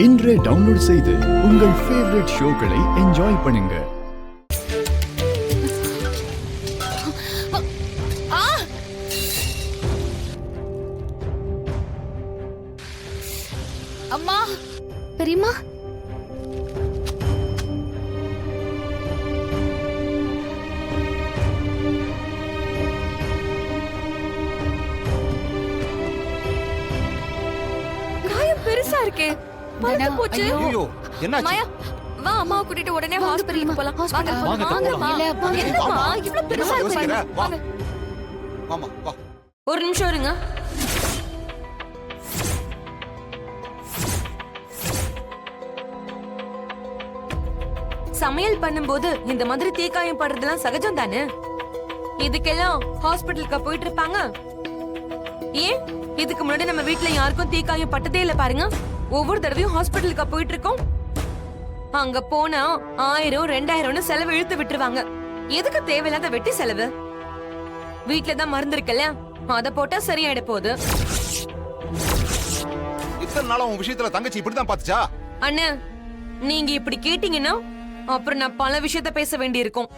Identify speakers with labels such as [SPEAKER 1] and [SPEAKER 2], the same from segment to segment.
[SPEAKER 1] இன்றே டவுன்லோட் செய்து உங்கள் ஃபேவரட் ஷோக்களை என்ஜாய் பண்ணுங்க.
[SPEAKER 2] அம்மா, பெரியம்மா, காயம் பெருசா இருக்கே. பறந்து போச்சு.
[SPEAKER 3] ஐயோ, என்னாச்சு?
[SPEAKER 2] மாயா, வா அம்மாவை கூட்டிட்டு உடனே ஹாஸ்பிடலுக்கு போலாம். வாங்க வாங்கம்மா. என்னம்மா இவ்ளோ பெருசா இருக்கு? வாங்க.
[SPEAKER 3] வாமா, வா.
[SPEAKER 2] ஒரு நிமிஷம் இருங்க. சமையல் பண்ணும்போது இந்த மாதிரி தீக்காயம் படுறதுலாம் சகஜம் தானே. இதுக்கெல்லாம் ஹாஸ்பிடலுக்கு போயிட்டு இருப்பாங்க. ஏன் இதுக்கு முன்னாடி நம்ம வீட்ல யாருக்கும் தீக்காயம் பட்டதே இல்ல பாருங்க. ஒவ்வொரு தடவையும் ஹாஸ்பிடலுக்கு போயிட்டு இருக்கோம். அங்க போனா 1000 2000 செலவு இழுத்து விட்டுருவாங்க. எதுக்கு தேவையில்லாத வெட்டி செலவு? வீட்லதான் மருந்து இருக்குல்ல, அத போட்டா சரியாயிட போகுது.
[SPEAKER 3] இத்தனை நாளா உன் விஷயத்துல தங்கச்சி இப்படிதான் பாத்துச்சா?
[SPEAKER 2] அண்ணா, நீங்க இப்படி கேட்டீங்கன்னா அப்புறம் நான் பல விஷயத்த பேச வேண்டியிருக்கும்.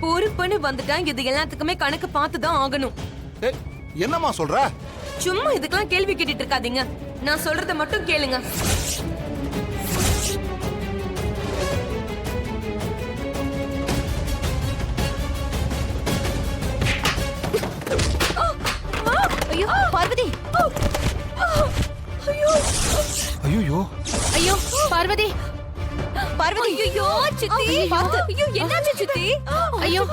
[SPEAKER 2] பொறுப்புன்னு வந்துட்டா இது எல்லாத்துக்குமே கணக்கு பார்த்துதான் ஆகணும்.
[SPEAKER 3] ஏய், என்னம்மா சொல்ற?
[SPEAKER 2] சும்மா இதுக்கெல்லாம் கேள்வி கேட்டுட்டு இருக்காதீங்க. நான் சொல்றத மட்டும் கேளுங்க. ஐயோ பார்வதி,
[SPEAKER 3] ஐயோ
[SPEAKER 2] ஐயோ பார்வதி, பார்வதி, ஐயோ சித்தி, பாத்து, ஐயோ என்னாச்சு சித்தி? ஐயோ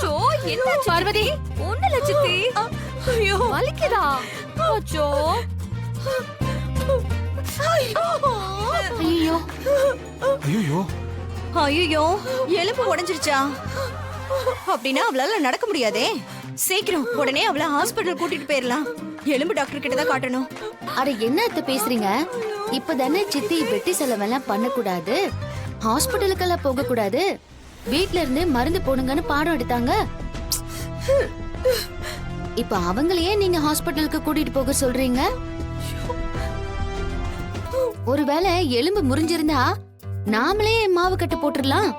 [SPEAKER 2] என்னாச்சு பார்வதி? ஒண்ணுல சித்தி. ஐயோ வலிக்குதா? அச்சோ,
[SPEAKER 4] ஐயோ
[SPEAKER 3] ஐயோ
[SPEAKER 4] ஐயோ, எலும்பு உடைஞ்சிருச்சா? அப்படின்னா அவளால நடக்க முடியாதே. சீக்கிரம் உடனே அவளை ஹாஸ்பிடல் கூட்டிட்டு போயிடலாம். எலும்பு டாக்டர் கிட்ட தான் காட்டணும்.
[SPEAKER 5] அட என்ன அத்தை பேசுறீங்க? இப்பதானே சித்தி வெட்டி செலவெல்லாம் பண்ணக்கூடாது, ஹாஸ்பிட்டலுக்கெல்லாம் போக கூடாது, வீட்ல இருந்து மருந்து போடுங்கன்னு பாடம் எடுத்தாங்க. இப்ப அவங்களையே நீங்க ஹாஸ்பிட்டலுக்கு கூட்டிட்டு போக சொல்றீங்க. ஒருவேளை எலும்பு முறிஞ்சிருந்தா நாமளே மாவு கட்டு போட்டுடலாம்.